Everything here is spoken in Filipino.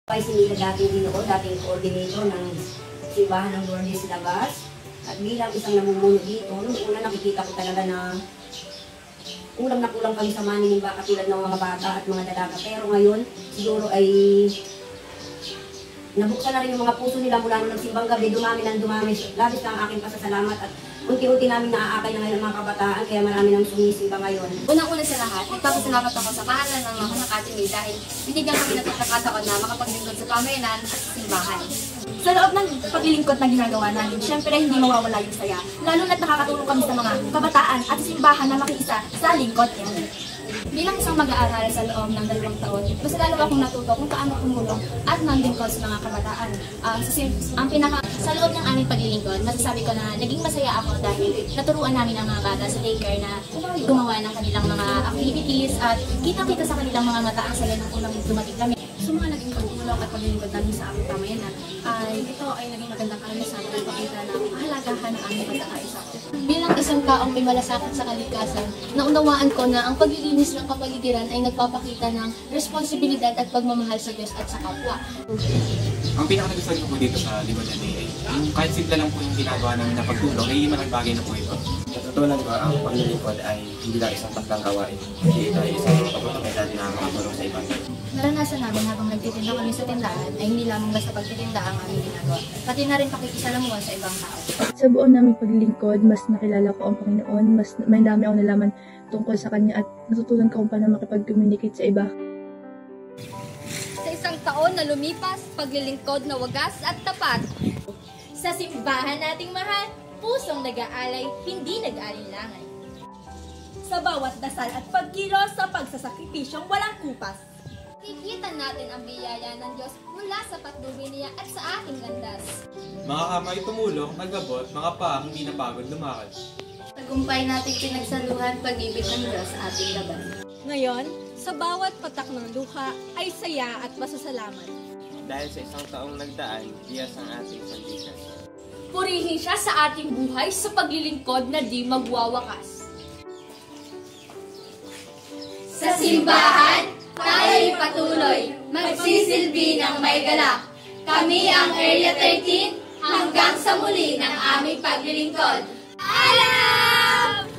Kay sinila dating Ginoo, dating coordinator ng simbahan ng Lourdes Labas. At bilang isang namumuno dito, noong una nakikita ko talaga na kulang na kulang kami sa maninimba katulad ng mga bata at mga dalaga. Pero ngayon, siguro ay nabuksan na rin yung mga puso nila mula nung nagsimbang gabi, dumami ng dumami. Labis na ang aking pasasalamat at unti-unti namin naaakay na ngayon ang mga kabataan, kaya marami nang sumisimba ngayon. Unang-una sa lahat, nagpapasalamat ako sa pangalan ng mga Academy dahil binigyan kami ng pagkakataon na makapaglingkod sa pamayanan at simbahan. Sa loob ng paglilingkod na ginagawa namin, syempre hindi mawawala yung saya. Lalo na't nakakatulong kami sa mga kabataan at simbahan na makiisa sa lingkod niya. Bilang isang mag-aaral sa loob ng 2 taon, mas lalo akong natuto kung paano tumulong at manlingkod sa mga kabataan. Sa loob ng aming paglilingkod, masasabi ko na naging masaya ako dahil naturuan namin ang mga bata sa daycare na gumawa ng kanilang mga activities at kitang-kita sa kanilang mga mata ang saya ng unang dumating kami. Sa mga naging pagtulong at paglilingkod namin sa aming pamayanan, ito ay naging magandang karanasan at ipakita ng kahalagahan ng aming pagkakaisa. Bilang isang taong may malasakit sa kalikasan, naunawaan ko na ang paglilinis ng kapaligiran ay nagpapakita ng responsibilidad at pagmamahal sa Diyos at sa kapwa. Ang pinaka-nagustuhan ko po dito sa Libon na Day ay kahit simple lang po yung ginagawa namin na pagtulong, ay malaking bagay na po ito. Natutunan ko ang paglilingkod ay hindi lang isang takdang gawain, hindi ito ay isang oportunidad na makatulong sa ibang. Naranasan namin habang nagtitinda kami sa tindahan ay hindi lamang basta pagtitinda ang aming ginagawa, pati na rin pakikisalamuhan sa ibang tao. Sa buo naming paglilingkod, mas nakilala ko ang Panginoon, mas may dami akong nalaman tungkol sa Kanya at natutunan ko kung paano makipag-communicate sa iba. Sa isang taon na lumipas, paglilingkod na wagas at tapat. Sa simbahan nating mahal, pusong nag-aalay, hindi nag-aalinlangan. Sa bawat dasal at pagkilos sa pagsasakripisyong walang kupas. Kikita natin ang biyaya ng Diyos mula sa patnubay niya at sa ating landas. Mga kamay tumulong, nagabot, mga paa hindi napagod lumakad. Tagumpay nating pinagsaluhan pag-ibig ng Diyos sa ating laban. Ngayon, sa bawat patak ng luha ay saya at pasasalamat. Dahil sa isang taong nagdaan, diyas ang ating sandigan. Purihin siya sa ating buhay sa paglilingkod na di magwawakas. Sa simbahan, tayo'y patuloy, magsisilbi ng may galak. Kami ang Area 13 hanggang sa muli ng aming paglilingkod. Alam!